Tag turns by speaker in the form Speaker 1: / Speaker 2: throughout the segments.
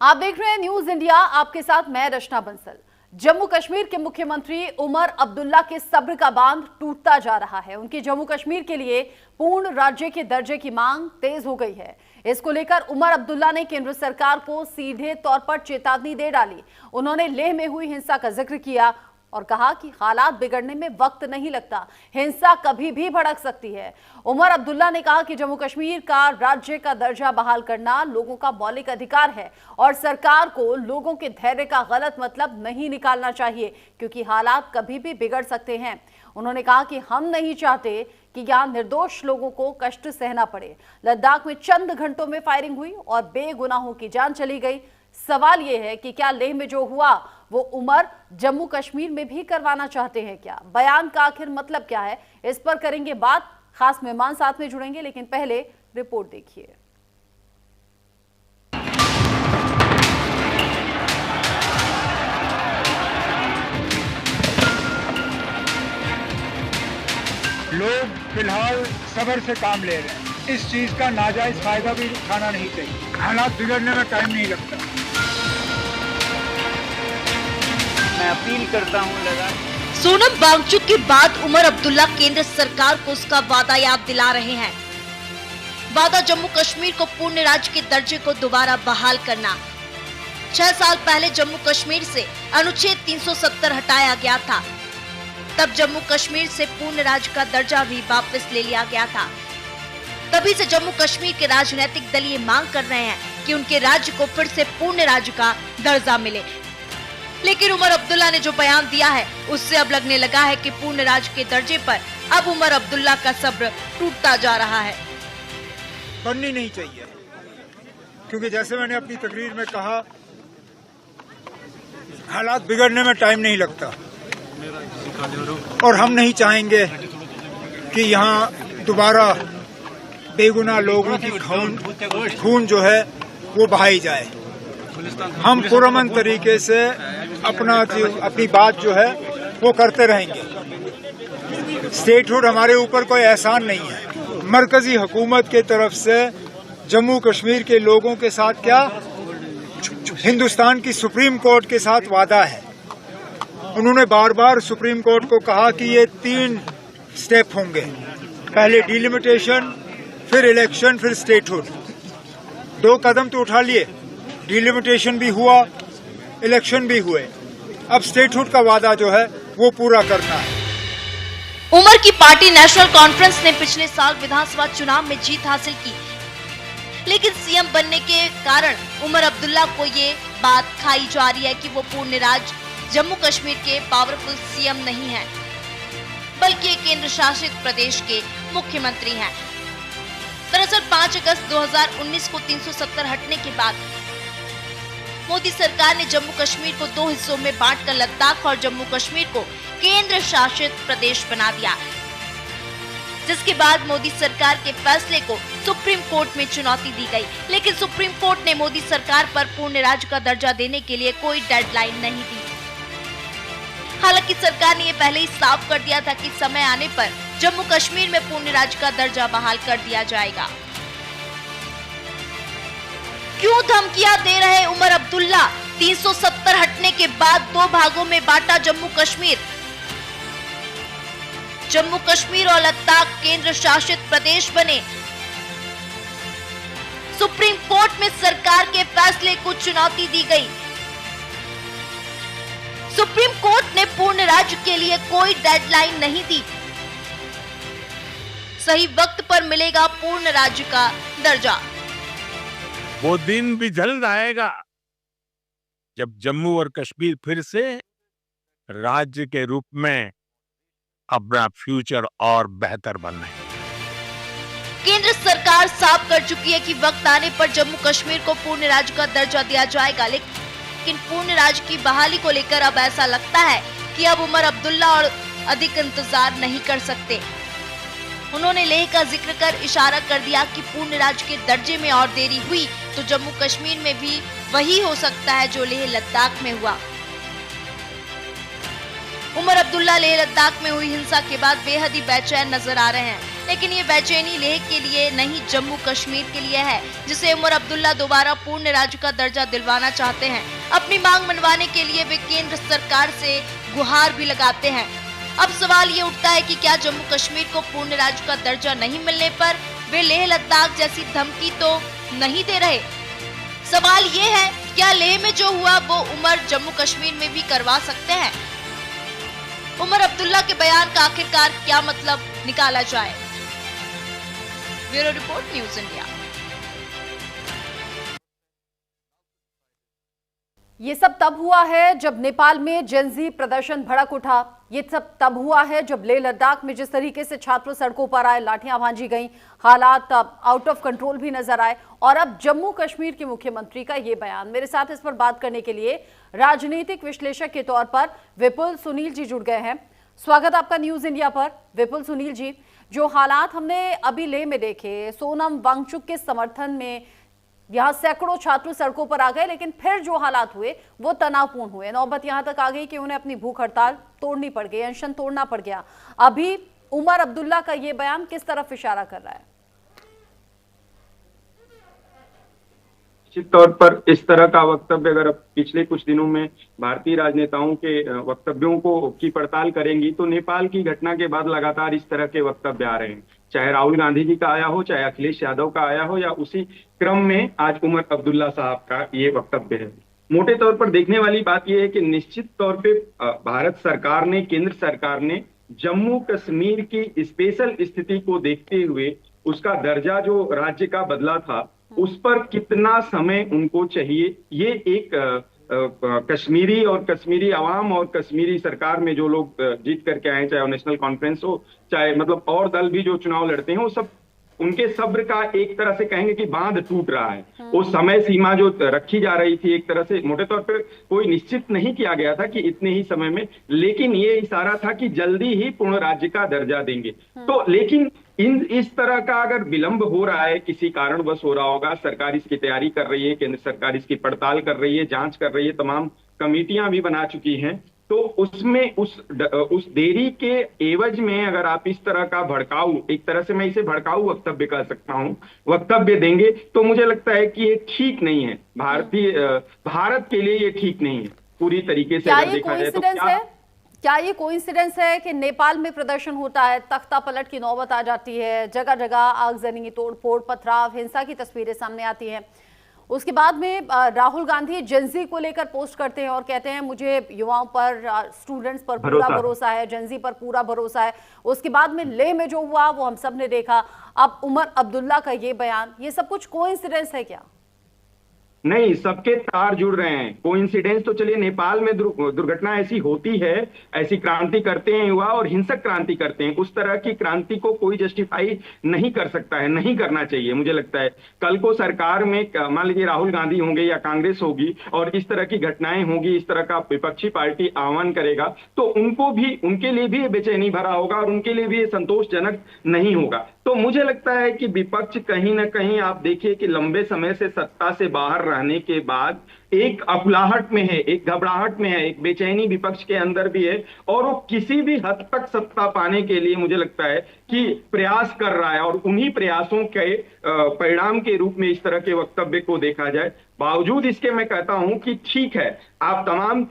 Speaker 1: आप देख रहे हैं न्यूज इंडिया, आपके साथ मैं रचना बंसल। जम्मू कश्मीर के मुख्यमंत्री उमर अब्दुल्ला के सब्र का बांध टूटता जा रहा है। उनकी जम्मू कश्मीर के लिए पूर्ण राज्य के दर्जे की मांग तेज हो गई है। इसको लेकर उमर अब्दुल्ला ने केंद्र सरकार को सीधे तौर पर चेतावनी दे डाली। उन्होंने लेह में हुई हिंसा का जिक्र किया और कहा कि हालात बिगड़ने में वक्त नहीं लगता, हिंसा कभी भी भड़क सकती है। उमर अब्दुल्ला ने कहा कि जम्मू कश्मीर का राज्य का दर्जा बहाल करना लोगों का मौलिक अधिकार है और सरकार को लोगों के धैर्य का गलत मतलब नहीं निकालना चाहिए, क्योंकि हालात कभी भी बिगड़ सकते हैं। उन्होंने कहा कि हम नहीं चाहते कि यहां निर्दोष लोगों को कष्ट सहना पड़े। लद्दाख में चंद घंटों में फायरिंग हुई और बेगुनाहों की जान चली गई। सवाल यह है कि क्या लेह में जो हुआ वो उमर जम्मू कश्मीर में भी करवाना चाहते हैं क्या? बयान का आखिर मतलब क्या है, इस पर करेंगे बात। खास मेहमान साथ में जुड़ेंगे, लेकिन पहले रिपोर्ट देखिए।
Speaker 2: लोग फिलहाल सब्र से काम ले रहे हैं। इस चीज का नाजायज फायदा भी उठाना नहीं चाहिए। हालात बिगड़ने में टाइम नहीं लगता।
Speaker 3: मैं अपील करता हूं
Speaker 4: सोनम वांगचुक के बाद उमर अब्दुल्ला केंद्र सरकार को उसका वादा याद दिला रहे हैं। वादा जम्मू कश्मीर को पूर्ण राज्य के दर्जे को दोबारा बहाल करना। 6 साल पहले जम्मू कश्मीर से अनुच्छेद 370 हटाया गया था। तब जम्मू कश्मीर से पूर्ण राज्य का दर्जा भी वापस ले लिया गया था। तभी से जम्मू कश्मीर के राजनीतिक दल ये मांग कर रहे हैं कि उनके राज्य को फिर से पूर्ण राज्य का दर्जा मिले। लेकिन उमर अब्दुल्ला ने जो बयान दिया है, उससे अब लगने लगा है कि पूर्ण राज्य के दर्जे पर अब उमर अब्दुल्ला का सब्र टूटता जा रहा है।
Speaker 2: बननी नहीं चाहिए, क्योंकि जैसे मैंने अपनी तकरीर में कहा, हालात बिगड़ने में टाइम नहीं लगता और हम नहीं चाहेंगे कि यहाँ दोबारा बेगुनाह लोगों की खून जो है वो बहाई जाए। हम पुरअमन तरीके से अपनी बात जो है वो करते रहेंगे। स्टेटहुड हमारे ऊपर कोई एहसान नहीं है। मरकजी हुकूमत के तरफ से जम्मू कश्मीर के लोगों के साथ क्या हिंदुस्तान की सुप्रीम कोर्ट के साथ वादा है। उन्होंने बार बार सुप्रीम कोर्ट को कहा कि ये 3 स्टेप होंगे, पहले डिलिमिटेशन, फिर इलेक्शन, फिर स्टेटहुड। 2 कदम तो उठा लिए, डिलिमिटेशन भी हुआ, इलेक्शन भी हुए। अब स्टेटहुड का वादा जो है वो पूरा करना है।
Speaker 4: उमर की पार्टी नेशनल कॉन्फ्रेंस ने पिछले साल विधानसभा चुनाव में जीत हासिल की, लेकिन सीएम बनने के कारण उमर अब्दुल्ला को ये बात खाई जा रही है कि वो पूर्ण राज्य जम्मू कश्मीर के पावरफुल सीएम नहीं है, बल्कि केंद्र शासित प्रदेश के मुख्यमंत्री हैं। दरअसल 5 अगस्त 2019 को 370 हटने के बाद मोदी सरकार ने जम्मू कश्मीर को 2 हिस्सों में बांटकर लद्दाख और जम्मू कश्मीर को केंद्र शासित प्रदेश बना दिया, जिसके बाद मोदी सरकार के फैसले को सुप्रीम कोर्ट में चुनौती दी गई। लेकिन सुप्रीम कोर्ट ने मोदी सरकार पर पूर्ण राज्य का दर्जा देने के लिए कोई डेडलाइन नहीं दी। हालांकि सरकार ने ये पहले ही साफ कर दिया था कि समय आने पर जम्मू कश्मीर में पूर्ण राज्य का दर्जा बहाल कर दिया जाएगा। क्यों धमकियां दे रहे उमर अब्दुल्ला? 370 हटने के बाद 2 भागों में बांटा जम्मू कश्मीर। जम्मू कश्मीर और लद्दाख केंद्र शासित प्रदेश बने। सुप्रीम कोर्ट में सरकार के फैसले को चुनौती दी गई। सुप्रीम कोर्ट ने पूर्ण राज्य के लिए कोई डेडलाइन नहीं दी। सही वक्त पर मिलेगा पूर्ण राज्य का दर्जा।
Speaker 5: वो दिन भी जल्द आएगा जब जम्मू और कश्मीर फिर से राज्य के रूप में अपना फ्यूचर और बेहतर बनाए।
Speaker 4: केंद्र सरकार साफ कर चुकी है कि वक्त आने पर जम्मू कश्मीर को पूर्ण राज्य का दर्जा दिया जाएगा, लेकिन पूर्ण राज्य की बहाली को लेकर अब ऐसा लगता है कि अब उमर अब्दुल्ला और अधिक इंतजार नहीं कर सकते। उन्होंने लेह का जिक्र कर इशारा कर दिया कि पूर्ण राज्य के दर्जे में और देरी हुई तो जम्मू कश्मीर में भी वही हो सकता है जो लेह लद्दाख में हुआ। उमर अब्दुल्ला लेह लद्दाख में हुई हिंसा के बाद बेहद ही बेचैन नजर आ रहे हैं। लेकिन ये बेचैनी लेह के लिए नहीं, जम्मू कश्मीर के लिए है, जिसे उमर अब्दुल्ला दोबारा पूर्ण राज्य का दर्जा दिलवाना चाहते हैं। अपनी मांग मनवाने के लिए वे केंद्र सरकार से गुहार भी लगाते हैं। अब सवाल ये उठता है कि क्या जम्मू कश्मीर को पूर्ण राज्य का दर्जा नहीं मिलने पर वे लेह लद्दाख जैसी धमकी तो नहीं दे रहे? सवाल ये है, क्या लेह में जो हुआ वो उमर जम्मू कश्मीर में भी करवा सकते हैं? उमर अब्दुल्ला के बयान का आखिरकार क्या मतलब निकाला जाए? Bureau report, news India.
Speaker 1: ये सब तब हुआ है जब नेपाल में जेनजी प्रदर्शन भड़क उठा। ये सब तब हुआ है जब लेह लद्दाख में जिस तरीके से छात्र सड़कों पर आए, लाठियां भांजी गईं, हालात आउट ऑफ कंट्रोल भी नजर आए। और अब जम्मू कश्मीर के मुख्यमंत्री का ये बयान। मेरे साथ इस पर बात करने के लिए राजनीतिक विश्लेषक के तौर पर विपुल सुनील जी जुड़ गए हैं। स्वागत आपका न्यूज इंडिया पर। विपुल सुनील जी, जो हालात हमने अभी लेह में देखे, सोनम वांगचुक के समर्थन में यहाँ सैकड़ों छात्र सड़कों पर आ गए, लेकिन फिर जो हालात हुए वो तनावपूर्ण हुए। नौबत यहाँ तक आ गई कि उन्हें अपनी भूख हड़ताल तोड़नी पड़ गई, अनशन तोड़ना पड़ गया। अभी उमर अब्दुल्ला का ये बयान किस तरफ इशारा कर रहा है?
Speaker 6: निश्चित तौर पर इस तरह का वक्तव्य अगर पिछले कुछ दिनों में भारतीय राजनेताओं के वक्तव्यों को की पड़ताल करेंगी तो नेपाल की घटना के बाद लगातार इस तरह के वक्तव्य आ रहे हैं। चाहे राहुल गांधी जी का आया हो, चाहे अखिलेश यादव का आया हो, या उसी क्रम में आज उमर अब्दुल्ला साहब का ये वक्तव्य है। मोटे तौर पर देखने वाली बात यह है कि निश्चित तौर पे भारत सरकार ने, केंद्र सरकार ने जम्मू कश्मीर की स्पेशल स्थिति को देखते हुए उसका दर्जा जो राज्य का बदला था उस पर कितना समय उनको चाहिए, ये एक कश्मीरी और कश्मीरी आवाम और कश्मीरी सरकार में जो लोग जीत करके आए, चाहे नेशनल कॉन्फ्रेंस हो, चाहे मतलब और दल भी जो चुनाव लड़ते हैं, वो सब उनके सब्र का एक तरह से कहेंगे कि बांध टूट रहा है। वो समय सीमा जो रखी जा रही थी, एक तरह से मोटे तौर पर कोई निश्चित नहीं किया गया था कि इतने ही समय में, लेकिन ये इशारा था कि जल्दी ही पूर्ण राज्य का दर्जा देंगे। तो लेकिन इस तरह का अगर विलंब हो रहा है, किसी कारणवश हो रहा होगा, सरकार इसकी तैयारी कर रही है, केंद्र सरकार इसकी पड़ताल कर रही है, जांच कर रही है, तमाम कमेटियां भी बना चुकी हैं, तो उसमें उस देरी के एवज में अगर आप इस तरह का भड़काऊ, एक तरह से मैं इसे भड़काऊ वक्तव्य कह सकता हूं, वक्तव्य देंगे तो मुझे लगता है कि ये ठीक नहीं है। भारत के लिए ये ठीक नहीं है पूरी तरीके से अगर देखा जाए तो।
Speaker 1: क्या ये कोइंसिडेंस है कि नेपाल में प्रदर्शन होता है, तख्ता पलट की नौबत आ जाती है, जगह जगह आगजनी, तोड़फोड़, पथराव, हिंसा की तस्वीरें सामने आती हैं, उसके बाद में राहुल गांधी जेनजी को लेकर पोस्ट करते हैं और कहते हैं मुझे युवाओं पर, स्टूडेंट्स पर पूरा भरोसा है, जेनजी पर पूरा भरोसा है। उसके बाद में लेह में जो हुआ वो हम सब ने देखा। अब उमर अब्दुल्ला का ये बयान, ये सब कुछ कोइंसिडेंस है क्या?
Speaker 6: नहीं, सबके तार जुड़ रहे हैं। कोइंसिडेंस तो चलिए, नेपाल में दुर्घटना ऐसी होती है, ऐसी क्रांति करते हैं युवा और हिंसक क्रांति करते हैं। उस तरह की क्रांति को कोई जस्टिफाई नहीं कर सकता है, नहीं करना चाहिए। मुझे लगता है कल को सरकार में मान लीजिए राहुल गांधी होंगे या कांग्रेस होगी और इस तरह की घटनाएं होगी, इस तरह का विपक्षी पार्टी आह्वान करेगा तो उनके लिए भी बेचैनी भरा होगा और उनके लिए भी संतोषजनक नहीं होगा। तो मुझे लगता है कि विपक्ष कहीं ना कहीं, आप देखिए कि लंबे समय से सत्ता से बाहर रहने के बाद एक अकुलाहट में है, एक घबराहट में है, एक बेचैनी विपक्ष के अंदर भी है और वो किसी भी हद तक सत्ता पाने के लिए मुझे लगता है कि प्रयास कर रहा है। और उन्हीं प्रयासों के परिणाम के रूप में इस तरह के वक्तव्य को देखा जाए। बावजूद इसके मैं कहता हूं कि ठीक है, आप तमाम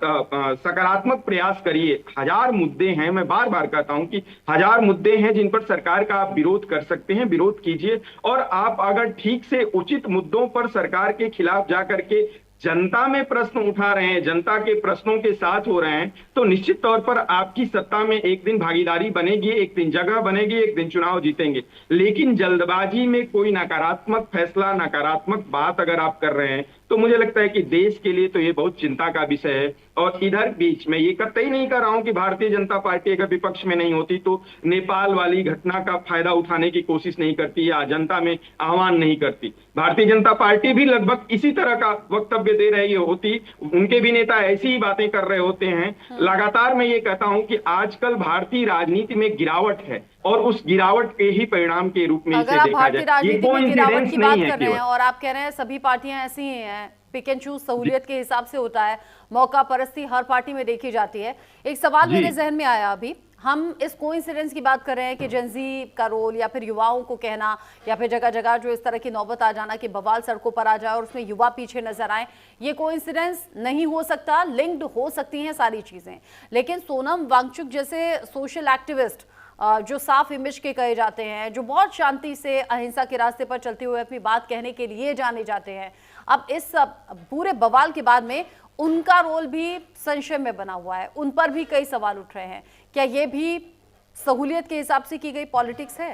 Speaker 6: सकारात्मक प्रयास करिए। हजार मुद्दे हैं, मैं बार बार कहता हूं कि हजार मुद्दे हैं जिन पर सरकार का आप विरोध कर सकते हैं, विरोध कीजिए। और आप अगर ठीक से उचित मुद्दों पर सरकार के खिलाफ जाकर के जनता में प्रश्न उठा रहे हैं, जनता के प्रश्नों के साथ हो रहे हैं, तो निश्चित तौर पर आपकी सत्ता में एक दिन भागीदारी बनेगी, एक दिन जगह बनेगी, एक दिन चुनाव जीतेंगे। लेकिन जल्दबाजी में कोई नकारात्मक फैसला, नकारात्मक बात अगर आप कर रहे हैं तो मुझे लगता है कि देश के लिए तो ये बहुत चिंता का विषय है। और इधर बीच में ये कतई नहीं कर रहा हूं कि भारतीय जनता पार्टी अगर विपक्ष में नहीं होती तो नेपाल वाली घटना का फायदा उठाने की कोशिश नहीं करती या जनता में आह्वान नहीं करती। भारतीय जनता पार्टी भी लगभग इसी तरह का वक्तव्य दे रही होती, उनके भी नेता ऐसी ही बातें कर रहे होते हैं। लगातार मैं ये कहता हूं कि आजकल भारतीय राजनीति में गिरावट है और उस गिरावट के ही परिणाम के रूप में इसे देखा जाए। ये कोइंसिडेंस नहीं है केवल।
Speaker 1: और आप कह रहे हैं सभी पार्टियां ऐसी ही हैं, पिक एंड चूज सहूलियत के हिसाब से होता है, मौका परस्ती हर पार्टी में देखी जाती है। एक सवाल मेरे जहन में आया अभी, हम इस कोइंसिडेंस की बात कर रहे हैं कि जेनजी का रोल या फिर युवाओं को कहना या फिर जगह जगह जो इस तरह की नौबत आ जाना कि बवाल सड़कों पर आ जाए और उसमें युवा पीछे नजर आए, ये कोइंसिडेंस नहीं हो सकता, लिंक्ड हो सकती हैं सारी चीजें। लेकिन सोनम वांगचुक जैसे सोशल एक्टिविस्ट जो साफ इमेज के कहे जाते हैं, जो बहुत शांति से अहिंसा के रास्ते पर चलते हुए अपनी बात कहने के लिए जाने जाते हैं, अब इस पूरे बवाल के बाद में उनका रोल भी संशय में बना हुआ है, उन पर भी कई सवाल उठ रहे हैं। क्या ये भी सहूलियत के हिसाब से की गई पॉलिटिक्स है?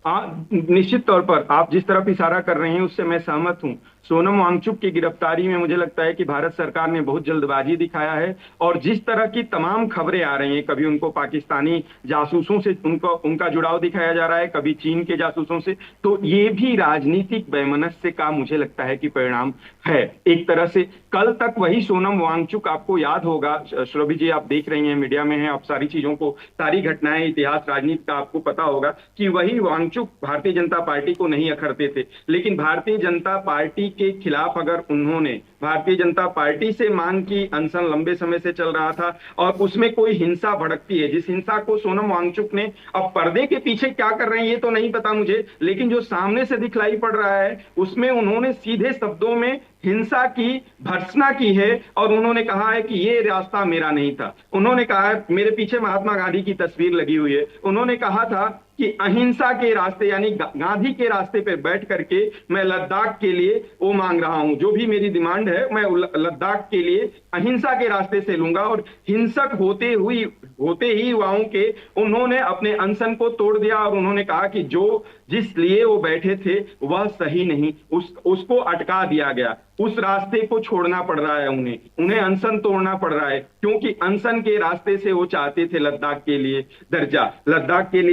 Speaker 6: हाँ, निश्चित तौर पर आप जिस तरफ इशारा कर रहे हैं उससे मैं सहमत हूं। सोनम वांगचुक की गिरफ्तारी में मुझे लगता है कि भारत सरकार ने बहुत जल्दबाजी दिखाया है, और जिस तरह की तमाम खबरें आ रही हैं, कभी उनको पाकिस्तानी जासूसों से उनका जुड़ाव दिखाया जा रहा है, कभी चीन के जासूसों से, तो ये भी राजनीतिक वैमनस्य का मुझे लगता है कि परिणाम है एक तरह से। कल तक वही सोनम वांगचुक, आपको याद होगा श्रोभी जी, आप देख रही हैं, मीडिया में हैं, आप सारी चीजों को, सारी घटनाएं, इतिहास, राजनीति का आपको पता होगा कि वही वांगचुक भारतीय जनता पार्टी को नहीं अखरते थे, लेकिन भारतीय जनता पार्टी के खिलाफ अगर उन्होंने भारतीय जनता पार्टी से मांग की, अनशन लंबे समय से चल रहा था और उसमें कोई हिंसा भड़कती है, जिस हिंसा को सोनम वांगचुक ने, अब पर्दे के पीछे क्या कर रहे हैं ये तो नहीं पता मुझे, लेकिन जो सामने से दिखलाई पड़ रहा है उसमें उन्होंने सीधे शब्दों में हिंसा की भर्त्सना की है और उन्होंने कहा है कि ये रास्ता मेरा नहीं था। उन्होंने कहा है, मेरे पीछे महात्मा गांधी की तस्वीर लगी हुई है, उन्होंने कहा था कि अहिंसा के रास्ते यानी गांधी के रास्ते पर बैठ करके मैं लद्दाख के लिए वो मांग रहा हूं, जो भी मेरी डिमांड है मैं लद्दाख के लिए अहिंसा के रास्ते से लूंगा। और हिंसक होते ही युवाओं के उन्होंने अपने अनशन को तोड़ दिया और उन्होंने कहा कि जो जिस लिए वो बैठे थे वह सही नहीं, उसको अटका दिया गया, उस रास्ते को छोड़ना पड़ रहा है, उन्हें अनशन तोड़ना पड़ रहा है, क्योंकि अनशन के रास्ते से वो चाहते थे लद्दाख के लिए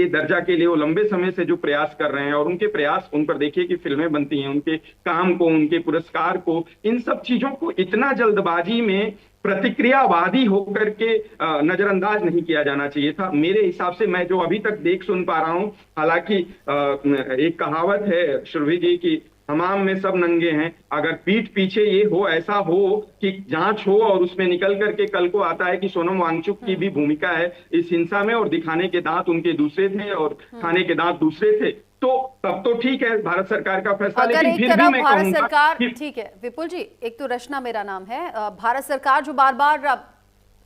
Speaker 6: दर्जा के लिए वो लंबे समय से जो प्रयास कर रहे हैं, और उनके प्रयास, उन पर देखिए कि फिल्में बनती हैं, उनके काम को, उनके पुरस्कार को, इन सब चीजों को इतना जल्दबाजी में प्रतिक्रियावादी होकर के नजरअंदाज नहीं किया जाना चाहिए था मेरे हिसाब से। मैं जो अभी तक देख सुन पा रहा हूं, हालांकि एक कहावत है श्रुभी जी की, हमाम में सब नंगे हैं, अगर पीठ पीछे ये हो, ऐसा हो कि जांच हो और उसमें निकल करके कल को आता है कि सोनम वांगचुक की भी भूमिका है इस हिंसा में और दिखाने के दांत उनके दूसरे थे और खाने के दांत दूसरे थे, तो तब तो ठीक है भारत सरकार का फैसला।
Speaker 1: अगर
Speaker 6: लेकिन
Speaker 1: एक
Speaker 6: फिर भी
Speaker 1: तरफ
Speaker 6: मैं
Speaker 1: भारत
Speaker 6: कहूंगा
Speaker 1: सरकार,
Speaker 6: कि
Speaker 1: ठीक है विपुल जी, एक तो रचना मेरा नाम है, भारत सरकार जो बार बार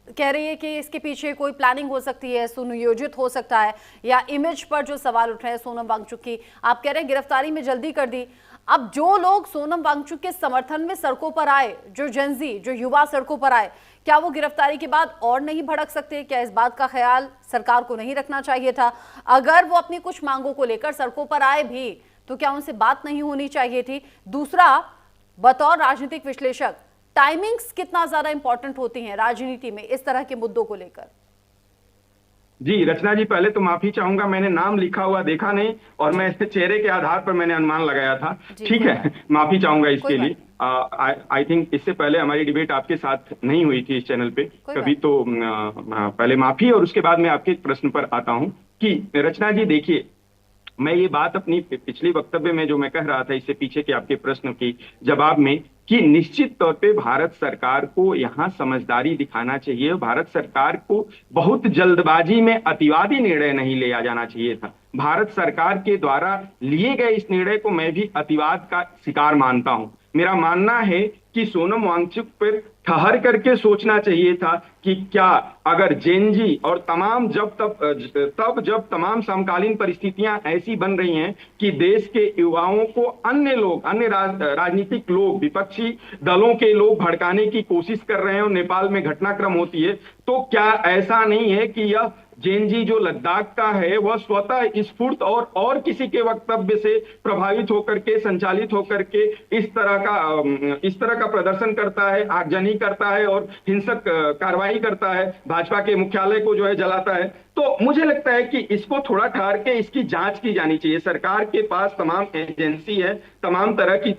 Speaker 1: कह रही है कि इसके पीछे कोई प्लानिंग हो सकती है, सुनियोजित हो सकता है, या इमेज पर जो सवाल उठ रहे हैं सोनम वांगचुक की, आप कह रहे हैं गिरफ्तारी में जल्दी कर दी। अब जो लोग सोनम वांगचुक के समर्थन में सड़कों पर आए, जो जेनजी, जो युवा सड़कों पर आए, क्या वो गिरफ्तारी के बाद और नहीं भड़क सकते? क्या इस बात का ख्याल सरकार को नहीं रखना चाहिए था? अगर वो अपनी कुछ मांगों को लेकर सड़कों पर आए भी तो क्या उनसे बात नहीं होनी चाहिए थी? दूसरा, बतौर राजनीतिक विश्लेषक, टाइमिंग्स कितना ज्यादा इंपॉर्टेंट होती हैं राजनीति में इस तरह के मुद्दों को लेकर?
Speaker 6: जी रचना जी, पहले तो माफी चाहूंगा, मैंने नाम लिखा हुआ देखा नहीं और मैं इसके चेहरे के आधार पर मैंने अनुमान लगाया था, ठीक है, माफी चाहूंगा इसके लिए। आई थिंक इससे पहले हमारी डिबेट आपके साथ नहीं हुई थी इस चैनल पे कभी, तो पहले माफी और उसके बाद मैं आपके प्रश्न पर आता हूं कि रचना जी देखिए, मैं ये बात अपनी पिछली वक्तव्य में जो मैं कह रहा था इससे पीछे के आपके प्रश्न के जवाब में, कि निश्चित तौर पे भारत सरकार को यहाँ समझदारी दिखाना चाहिए। भारत सरकार को बहुत जल्दबाजी में अतिवादी निर्णय नहीं लिया जाना चाहिए था। भारत सरकार के द्वारा लिए गए इस निर्णय को मैं भी अतिवाद का शिकार मानता हूं। मेरा मानना है कि सोनम वांगचुक पर ठहर करके सोचना चाहिए था कि क्या अगर जेनजी और तमाम जब तमाम समकालीन परिस्थितियां ऐसी बन रही हैं कि देश के युवाओं को अन्य लोग, अन्य राजनीतिक लोग, विपक्षी दलों के लोग भड़काने की कोशिश कर रहे हैं और नेपाल में घटनाक्रम होती है, तो क्या ऐसा नहीं है कि यह जेनजी जो लद्दाख का है वह स्वतः स्फूर्त और किसी के वक्तव्य से प्रभावित होकर के, संचालित होकर के इस तरह का प्रदर्शन करता है, आगजनी करता है और हिंसक कार्रवाई करता है, भाजपा के मुख्यालय को जो है जलाता है? तो मुझे लगता है कि इसको थोड़ा ठहर के इसकी जांच की जानी चाहिए। सरकार के पास तमाम एजेंसी है, तमाम तरह की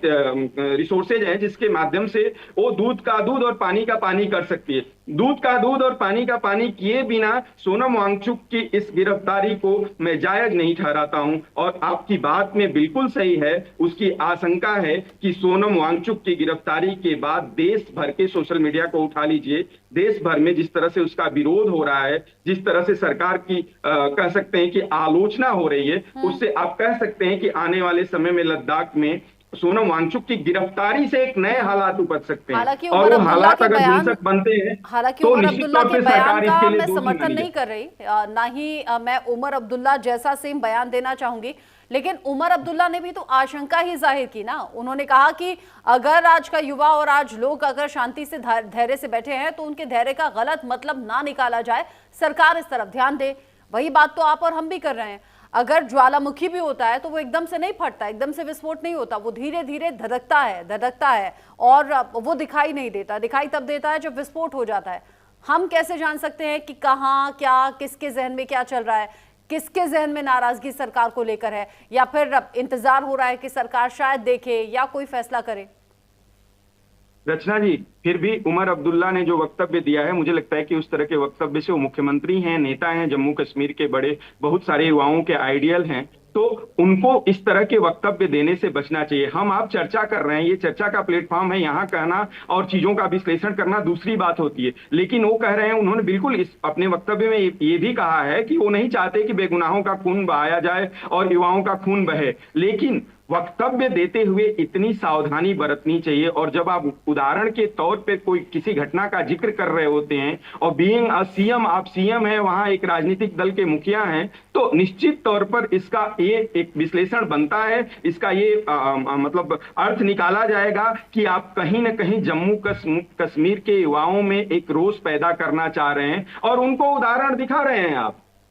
Speaker 6: रिसोर्सेज हैं जिसके माध्यम से वो दूध का दूध और पानी का पानी कर सकती है। दूध का दूध और पानी का पानी किए बिना सोनम वांगचुक की इस गिरफ्तारी को मैं जायज नहीं ठहराता हूं। और आपकी बात में बिल्कुल सही है, उसकी आशंका है कि सोनम वांगचुक की गिरफ्तारी के बाद देश भर के सोशल मीडिया को उठा लीजिए, देश भर में जिस तरह से उसका विरोध हो रहा है, जिस तरह से सरकार की कह सकते हैं कि आलोचना हो रही है, उससे आप कह सकते हैं कि आने वाले समय में लद्दाख में सोनम वांगचुक की गिरफ्तारी से एक नए हालात उपज सकते हैं।
Speaker 1: हालांकि
Speaker 6: और वो हालात अगर हिंसक बनते हैं
Speaker 1: हालांकि
Speaker 6: तो
Speaker 1: उमर
Speaker 6: निश्चित
Speaker 1: अब्दुल्ला
Speaker 6: तौर
Speaker 1: के
Speaker 6: पे
Speaker 1: बयान
Speaker 6: सरकार
Speaker 1: का
Speaker 6: इसके लिए
Speaker 1: मैं
Speaker 6: दोषी
Speaker 1: समर्थन
Speaker 6: बनी
Speaker 1: नहीं कर रही, ना ही मैं उमर अब्दुल्ला जैसा सेम बयान देना चाहूंगी, लेकिन उमर अब्दुल्ला ने भी तो आशंका ही जाहिर की ना। उन्होंने कहा कि अगर आज का युवा और आज लोग अगर शांति से धैर्य से बैठे हैं तो उनके धैर्य का गलत मतलब ना निकाला जाए, सरकार इस तरफ ध्यान दे। वही बात तो आप और हम भी कर रहे हैं। अगर ज्वालामुखी भी होता है तो वो एकदम से नहीं फटता, एकदम से विस्फोट नहीं होता, वो धीरे धीरे धधकता है और वो दिखाई नहीं देता। दिखाई तब देता है जब विस्फोट हो जाता है। हम कैसे जान सकते हैं कि कहाँ क्या, किसके जहन में क्या चल रहा है, किसके जहन में नाराजगी सरकार को लेकर है, या फिर इंतजार हो रहा है कि सरकार शायद देखे या कोई फैसला करे?
Speaker 6: रचना जी, फिर भी उमर अब्दुल्ला ने जो वक्तव्य दिया है, मुझे लगता है कि उस तरह के वक्तव्य से वो मुख्यमंत्री हैं, नेता हैं, जम्मू कश्मीर के बड़े बहुत सारे युवाओं के आइडियल हैं, तो उनको इस तरह के वक्तव्य देने से बचना चाहिए। हम आप चर्चा कर रहे हैं, ये चर्चा का प्लेटफॉर्म है, यहाँ कहना और चीजों का विश्लेषण करना दूसरी बात होती है। लेकिन वो कह रहे हैं, उन्होंने बिल्कुल इस अपने वक्तव्य में ये भी कहा है कि वो नहीं चाहते कि बेगुनाहों का खून बहाया जाए और युवाओं का खून बहे, लेकिन वक्तव्य देते हुए इतनी सावधानी बरतनी चाहिए। और जब आप उदाहरण के तौर पे कोई किसी घटना का जिक्र कर रहे होते हैं और बीइंग अ सीएम, आप सीएम हैं, वहां एक राजनीतिक दल के मुखिया हैं, तो निश्चित तौर पर इसका ये एक विश्लेषण बनता है, इसका ये मतलब अर्थ निकाला जाएगा कि आप कहीं ना कहीं जम्मू कश्मीर के युवाओं में एक रोष पैदा करना चाह रहे हैं और उनको उदाहरण दिखा रहे हैं।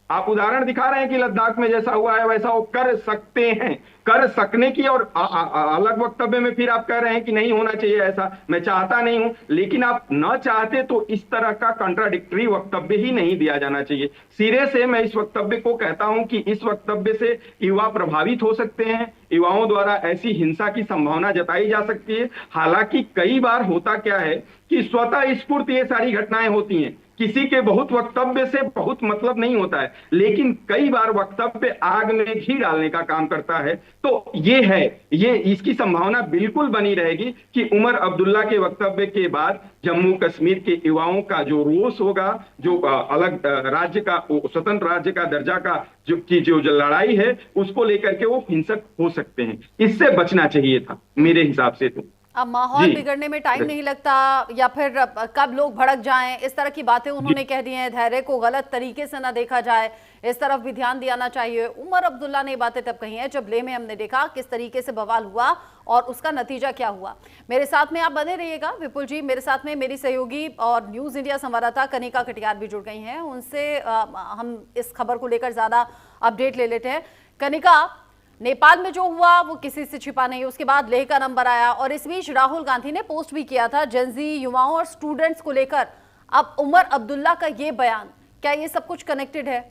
Speaker 6: आप उदाहरण दिखा रहे हैं कि लद्दाख में जैसा हुआ है वैसा वो कर सकते हैं, कर सकने की। और अलग वक्तव्य में फिर आप कह रहे हैं कि नहीं होना चाहिए ऐसा, मैं चाहता नहीं हूं, लेकिन आप न चाहते तो इस तरह का कंट्राडिक्टरी वक्तव्य ही नहीं दिया जाना चाहिए। सिरे से मैं इस वक्तव्य को कहता हूं कि इस वक्तव्य से युवा प्रभावित हो सकते हैं, युवाओं द्वारा ऐसी हिंसा की संभावना जताई जा सकती है। हालांकि कई बार होता क्या है कि स्वतः स्फूर्त ये सारी घटनाएं होती हैं, किसी के बहुत वक्तव्य से बहुत मतलब नहीं होता है, लेकिन कई बार वक्तव्य आग में घी डालने का काम करता है। तो ये इसकी संभावना बिल्कुल बनी रहेगी कि उमर अब्दुल्ला के वक्तव्य के बाद जम्मू कश्मीर के युवाओं का जो रोष होगा, जो अलग राज्य का, स्वतंत्र राज्य का दर्जा का जो लड़ाई है, उसको लेकर के वो हिंसक हो सकते हैं। इससे बचना चाहिए था मेरे हिसाब से। तो
Speaker 1: अब माहौल बिगड़ने में टाइम नहीं लगता, या फिर कब लोग भड़क जाएं, इस तरह की बातें उन्होंने कह दी हैं। धैर्य को गलत तरीके से ना देखा जाए, इस तरफ भी ध्यान दिया चाहिए। उमर अब्दुल्ला ने बातें तब कही हैं जब लेह में हमने देखा किस तरीके से बवाल हुआ और उसका नतीजा क्या हुआ। मेरे साथ में आप बने रहिएगा विपुल जी। मेरे साथ में मेरी सहयोगी और न्यूज इंडिया संवाददाता कनिका कटियार भी जुड़ गई हैं, उनसे हम इस खबर को लेकर ज्यादा अपडेट ले लेते हैं। कनिका, नेपाल में जो हुआ वो किसी से छिपा नहीं, उसके बाद लेह का नंबर आया और इस बीच राहुल गांधी ने पोस्ट भी किया था जेनजी युवाओं और स्टूडेंट्स को लेकर। अब उमर अब्दुल्ला का ये बयान, क्या ये सब कुछ कनेक्टेड है?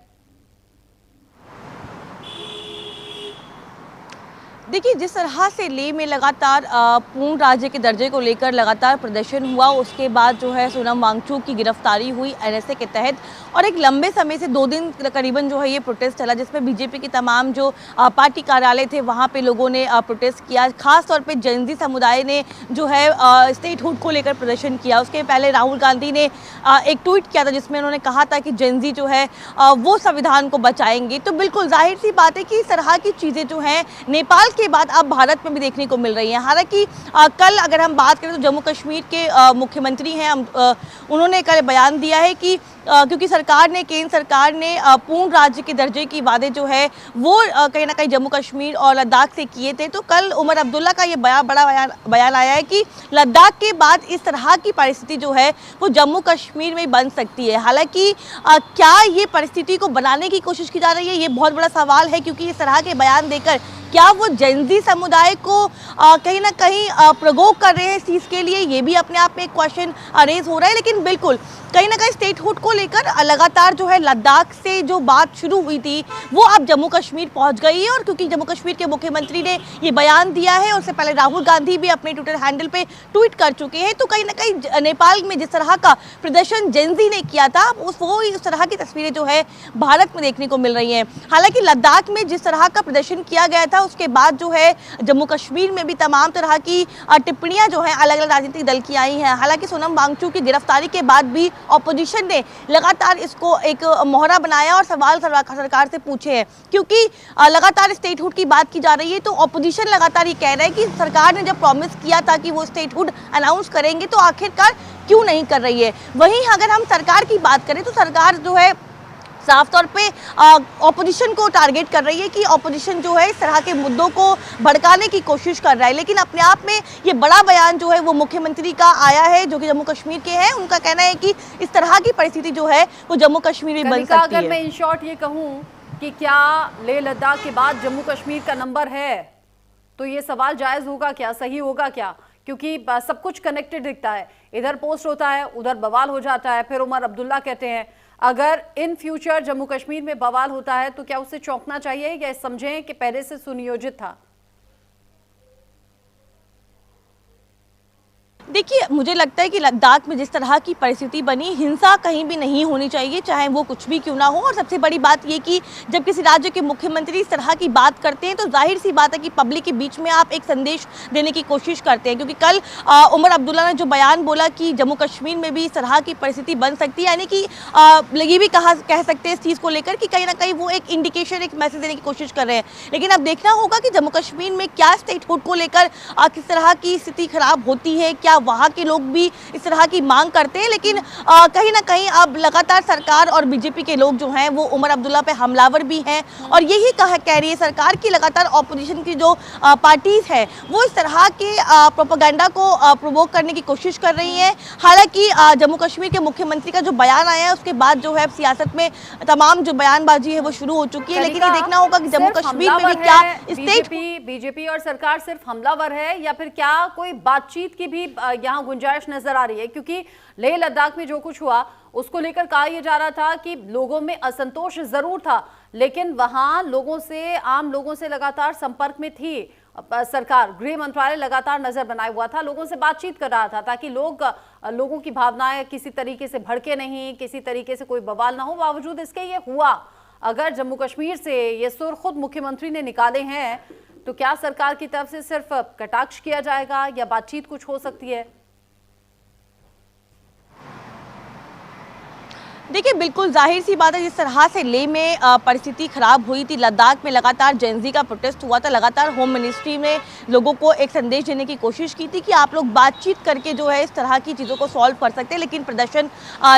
Speaker 7: देखिए, जिस तरह से लेह में लगातार पूर्ण राज्य के दर्जे को लेकर लगातार प्रदर्शन हुआ, उसके बाद जो है सोनम वांगचुक की गिरफ्तारी हुई एनएसए के तहत, और एक लंबे समय से 2 दिन करीबन जो है ये प्रोटेस्ट चला, जिसमें बीजेपी के तमाम जो पार्टी कार्यालय थे वहाँ पे लोगों ने प्रोटेस्ट किया। खास तौर पे जेनजी समुदाय ने जो है स्टेटहुड को लेकर प्रदर्शन किया। उसके पहले राहुल गांधी ने एक ट्वीट किया था जिसमें उन्होंने कहा था कि जेनजी जो है वो संविधान को बचाएंगे। तो बिल्कुल जाहिर सी बात है कि इस तरह की चीज़ें जो हैं नेपाल के बाद अब भारत में भी देखने को मिल रही हैं। हालांकि कल अगर हम बात करें तो जम्मू कश्मीर के मुख्यमंत्री हैं, उन्होंने कल बयान दिया है कि क्योंकि केंद्र सरकार ने पूर्ण राज्य के दर्जे की वादे जो है वो कहीं ना कहीं जम्मू कश्मीर और लद्दाख से किए थे। तो कल उमर अब्दुल्ला का ये बड़ा बयान आया है कि लद्दाख के बाद इस तरह की परिस्थिति जो है वो जम्मू कश्मीर में बन सकती है। हालांकि क्या ये परिस्थिति को बनाने की कोशिश की जा रही है, ये बहुत बड़ा सवाल है, क्योंकि इस तरह के बयान देकर क्या वो जेनजी समुदाय को कहीं ना कहीं प्रोवोक कर रहे हैं इस चीज़ के लिए, ये भी अपने आप में एक क्वेश्चन रेज हो रहा है। लेकिन बिल्कुल कहीं ना कहीं स्टेटहुड को लेकर लगातार जो है लद्दाख से जो बात शुरू हुई थी वो अब जम्मू कश्मीर पहुंच गई है। और क्योंकि जम्मू कश्मीर के मुख्यमंत्री ने ये बयान दिया है, उससे पहले राहुल गांधी भी अपने ट्विटर हैंडल पे ट्वीट कर चुके हैं, तो कहीं ना कहीं नेपाल में जिस तरह का प्रदर्शन जेनजी ने किया था उस तरह की तस्वीरें जो है भारत में देखने को मिल रही हैं। हालांकि लद्दाख में जिस तरह का प्रदर्शन किया गया था उसके बाद जो है जम्मू कश्मीर में भी तमाम तरह की टिप्पणियां जो है अलग अलग राजनीतिक दल की आई हैं। हालांकि सोनम वांगचुक की गिरफ्तारी के बाद भी ऑपोजिशन ने लगातार इसको एक मोहरा बनाया और सवाल सरकार से पूछे हैं, क्योंकि लगातार स्टेटहुड की बात की जा रही है। तो ऑपोजिशन लगातार ये कह रहा है कि सरकार ने जब प्रॉमिस किया था कि वो स्टेटहुड अनाउंस करेंगे तो आखिरकार क्यों नहीं कर रही है। वहीं अगर हम सरकार की बात करें तो सरकार जो है साफ तौर पे ऑपोजिशन को टारगेट कर रही है कि ऑपोजिशन जो है इस तरह के मुद्दों को भड़काने की कोशिश कर रहा है। लेकिन अपने आप में ये बड़ा बयान जो है वो मुख्यमंत्री का आया है जो कि जम्मू कश्मीर के हैं। उनका कहना है कि इस तरह की परिस्थिति जो है वो जम्मू कश्मीर में बन सकती है।
Speaker 1: अगर मैं इन शॉर्ट ये कहूँ कि क्या लेह लद्दाख के बाद जम्मू कश्मीर का नंबर है, तो ये सवाल जायज होगा क्या, सही होगा क्या? क्योंकि सब कुछ कनेक्टेड दिखता है, इधर पोस्ट होता है उधर बवाल हो जाता है, फिर उमर अब्दुल्ला कहते हैं अगर इन फ्यूचर जम्मू कश्मीर में बवाल होता है तो क्या उससे चौंकना चाहिए या समझें कि पहले से सुनियोजित था?
Speaker 7: देखिए, मुझे लगता है कि लद्दाख में जिस तरह की परिस्थिति बनी, हिंसा कहीं भी नहीं होनी चाहिए, चाहे वो कुछ भी क्यों ना हो। और सबसे बड़ी बात ये कि जब किसी राज्य के मुख्यमंत्री इस तरह की बात करते हैं तो जाहिर सी बात है कि पब्लिक के बीच में आप एक संदेश देने की कोशिश करते हैं। क्योंकि कल उमर अब्दुल्ला ने जो बयान बोला कि जम्मू कश्मीर में भी इस तरह की परिस्थिति बन सकती है, यानी कि ये भी कह सकते हैं इस चीज़ को लेकर कि कहीं ना कहीं वो एक इंडिकेशन, एक मैसेज देने की कोशिश कर रहे हैं। लेकिन अब देखना होगा कि जम्मू कश्मीर में क्या स्टेटहुड को लेकर किस तरह की स्थिति खराब होती है, क्या वहाँ के लोग भी इस तरह की मांग करते हैं। लेकिन कहीं ना कहीं अब लगातार सरकार और बीजेपी के लोग जो हैं वो उमर अब्दुल्ला पे हमलावर भी हैं और यही कह रही है सरकार की लगातार ऑपोजिशन की जो पार्टीज है वो इस तरह के प्रोपेगेंडा को प्रोवोक करने की कोशिश कर रही हैं। हालांकि जम्मू कश्मीर के मुख्यमंत्री का जो बयान आया है उसके बाद जो है सियासत में तमाम जो बयानबाजी है वो शुरू हो चुकी है। लेकिन ये देखना होगा कि जम्मू कश्मीर में भी क्या
Speaker 1: बीजेपी और सरकार सिर्फ हमलावर है या फिर क्या कोई बातचीत की भी यहाँ गुंजाइश नजर आ रही है? क्योंकि लेह लद्दाख में जो कुछ हुआ उसको लेकर कहा यह जा रहा था कि लोगों में असंतोष जरूर था, लेकिन वहां लोगों से, आम लोगों से लगातार संपर्क में थी सरकार। गृह मंत्रालय लगातार नजर बनाए हुआ था, लोगों से बातचीत कर रहा था ताकि लोगों की भावनाएं किसी तरीके से भड़के नहीं, किसी तरीके से कोई बवाल ना हो। बावजूद इसके ये हुआ। अगर जम्मू कश्मीर से ये सुर खुद मुख्यमंत्री ने निकाले हैं तो क्या सरकार की तरफ से सिर्फ कटाक्ष किया जाएगा या बातचीत कुछ हो सकती है?
Speaker 7: देखिए, बिल्कुल जाहिर सी बात है जिस तरह से लेह में परिस्थिति खराब हुई थी, लद्दाख में लगातार जेनजी का प्रोटेस्ट हुआ था, लगातार होम मिनिस्ट्री ने लोगों को एक संदेश देने की कोशिश की थी कि आप लोग बातचीत करके जो है इस तरह की चीज़ों को सॉल्व कर सकते हैं, लेकिन प्रदर्शन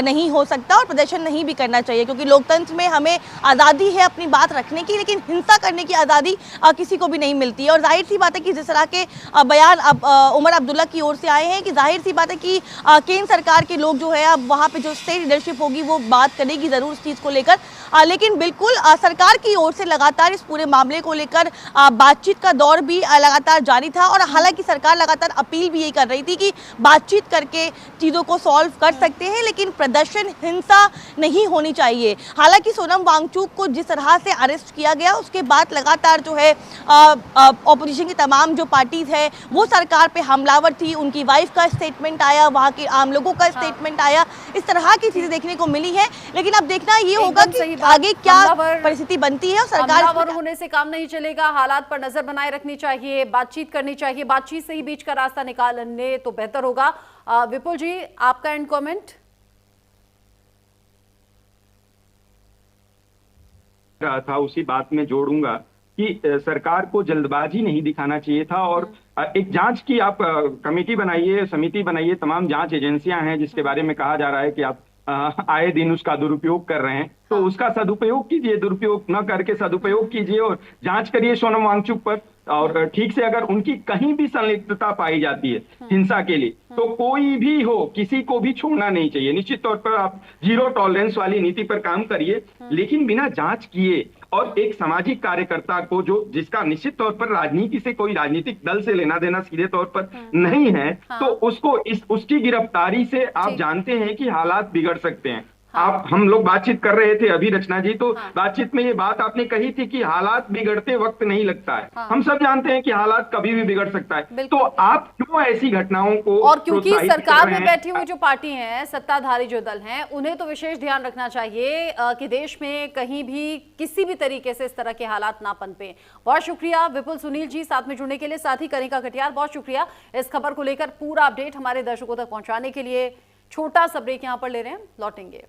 Speaker 7: नहीं हो सकता और प्रदर्शन नहीं भी करना चाहिए क्योंकि लोकतंत्र में हमें आज़ादी है अपनी बात रखने की, लेकिन हिंसा करने की आज़ादी किसी को भी नहीं मिलती है। और जाहिर सी बात है कि जिस तरह के बयान अब उमर अब्दुल्ला की ओर से आए हैं कि जाहिर सी बात है कि केंद्र सरकार के लोग जो है अब वहाँ पर जो स्टेट लीडरशिप होगी वो बात करेगी जरूर इस चीज को लेकर। लेकिन बिल्कुल सरकार की ओर से लगातार इस पूरे मामले को लेकर बातचीत का दौर भी लगातार जारी था और हालांकि सरकार लगातार अपील भी यही कर रही थी कि बातचीत करके चीज़ों को सॉल्व कर सकते हैं, लेकिन प्रदर्शन, हिंसा नहीं होनी चाहिए। हालांकि सोनम वांगचुक को जिस तरह से अरेस्ट किया गया उसके बाद लगातार जो है ऑपोजिशन की तमाम जो पार्टीज है वो सरकार पे हमलावर थी। उनकी वाइफ का स्टेटमेंट आया, वहाँ के आम लोगों का स्टेटमेंट आया, इस तरह की चीज़ें देखने को मिली है। लेकिन अब देखना ये होगा कि आगे क्या परिस्थिति बनती है और सरकार
Speaker 1: होने से काम नहीं चलेगा। हालात पर नजर बनाए रखनी चाहिए, बातचीत करनी चाहिए, बातचीत से ही बीच का रास्ता निकालने तो बेहतर होगा। विपुल जी, आपका एंड कमेंट?
Speaker 6: था उसी बात में जोड़ूंगा कि सरकार को जल्दबाजी नहीं दिखाना चाहिए था और एक जांच की आप कमेटी बनाइए, समिति बनाइए, तमाम जांच एजेंसियां हैं जिसके बारे में कहा जा रहा है कि आप आए दिन उसका दुरुपयोग कर रहे हैं, तो उसका सदुपयोग कीजिए, दुरुपयोग न करके सदुपयोग कीजिए और जांच करिए सोनम वांगचुक पर। और ठीक से अगर उनकी कहीं भी संलिप्तता पाई जाती है हिंसा के लिए, तो कोई भी हो, किसी को भी छोड़ना नहीं चाहिए। निश्चित तौर पर आप जीरो टॉलरेंस वाली नीति पर काम करिए, लेकिन बिना जांच किए। और एक सामाजिक कार्यकर्ता को जिसका निश्चित तौर पर राजनीति से, कोई राजनीतिक दल से लेना देना सीधे तौर पर नहीं है, तो उसको उसकी गिरफ्तारी से आप जानते हैं कि हालात बिगड़ सकते हैं। हम लोग बातचीत कर रहे थे अभी रचना जी, तो बातचीत में ये बात आपने कही थी कि हालात बिगड़ते वक्त नहीं लगता है। हम सब जानते हैं कि हालात कभी भी बिगड़ सकता है, तो आप क्यों ऐसी घटनाओं को,
Speaker 1: और क्योंकि सरकार में बैठी हुई जो पार्टी है, सत्ताधारी जो दल हैं, उन्हें तो विशेष ध्यान रखना चाहिए कि देश में कहीं भी किसी भी तरीके से इस तरह के हालात ना पनपे। बहुत शुक्रिया विपुल सुनील जी साथ में जुड़ने के लिए, साथ ही कनिका कटियार बहुत शुक्रिया इस खबर को लेकर पूरा अपडेट हमारे दर्शकों तक पहुंचाने के लिए। छोटा सा ब्रेक यहां पर ले रहे हैं, लौटेंगे।